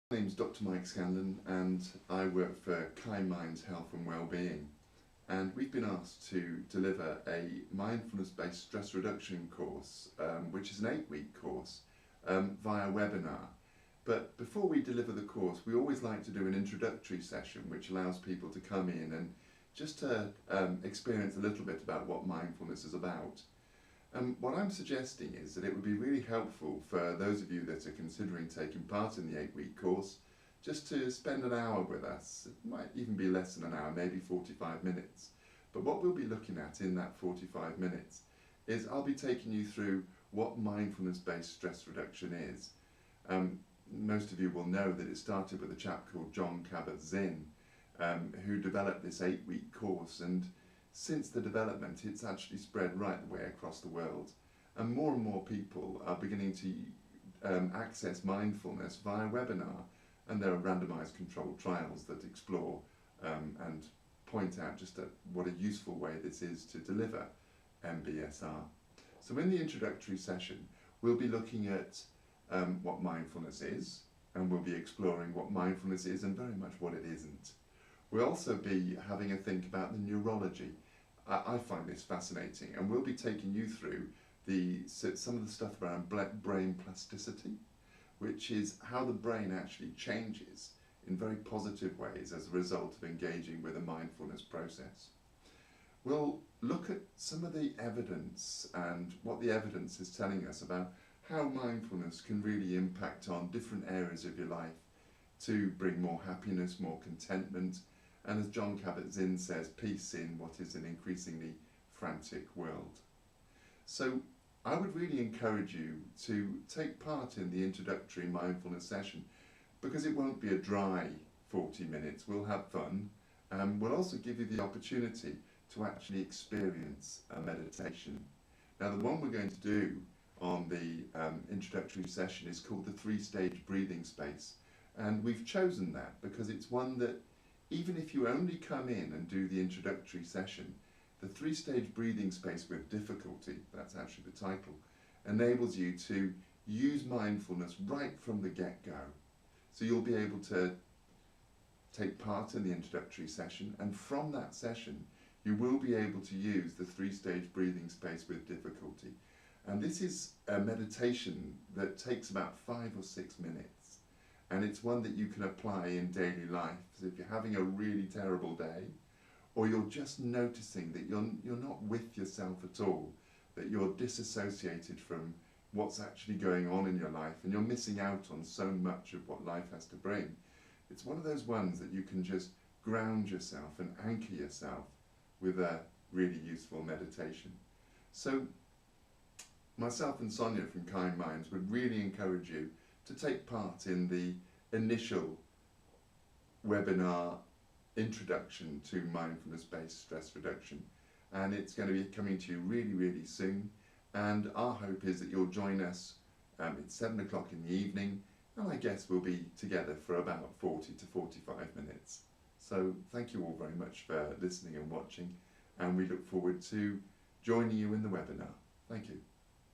My name's Dr. Mike Scanlon and I work for Kind Minds Health and Wellbeing, and we've been asked to deliver a Mindfulness Based Stress Reduction course, which is an 8-week course via webinar. But before we deliver the course, we always like to do an introductory session which allows people to come in and just to experience a little bit about what mindfulness is about. What I'm suggesting is that it would be really helpful for those of you that are considering taking part in the 8-week course just to spend an hour with us. It might even be less than an hour, maybe 45 minutes. But what we'll be looking at in that 45 minutes is I'll be taking you through what mindfulness-based stress reduction is. Most of you will know that it started with a chap called Jon Kabat-Zinn, who developed this 8-week course, and since the development it's actually spread right the way across the world, and more people are beginning to access mindfulness via webinar, and there are randomized controlled trials that explore and point out just what a useful way this is to deliver MBSR. So in the introductory session we'll be looking at what mindfulness is, and we'll be exploring what mindfulness is and very much what it isn't. We'll also be having a think about the neurology. I find this fascinating, and we'll be taking you through some of the stuff around brain plasticity, which is how the brain actually changes in very positive ways as a result of engaging with a mindfulness process. We'll look at some of the evidence and what the evidence is telling us about how mindfulness can really impact on different areas of your life to bring more happiness, more contentment, and as Jon Kabat-Zinn says, peace in what is an increasingly frantic world. So I would really encourage you to take part in the introductory mindfulness session, because it won't be a dry 40 minutes. We'll have fun, and we'll also give you the opportunity to actually experience a meditation. Now, the one we're going to do on the introductory session is called the 3-stage breathing space, and we've chosen that because it's one that, even if you only come in and do the introductory session, the 3-stage breathing space with difficulty, that's actually the title, enables you to use mindfulness right from the get-go. So you'll be able to take part in the introductory session, and from that session you will be able to use the 3-stage breathing space with difficulty. And this is a meditation that takes about 5 or 6 minutes. And it's one that you can apply in daily life. So if you're having a really terrible day, or you're just noticing that you're not with yourself at all, that you're disassociated from what's actually going on in your life, and you're missing out on so much of what life has to bring, it's one of those ones that you can just ground yourself and anchor yourself with a really useful meditation. So myself and Sonia from Kind Minds would really encourage you to take part in the initial webinar introduction to mindfulness-based stress reduction, and it's going to be coming to you really soon, and our hope is that you'll join us. It's 7 o'clock in the evening, and I guess we'll be together for about 40 to 45 minutes. So thank you all very much for listening and watching, and we look forward to joining you in the webinar. Thank you.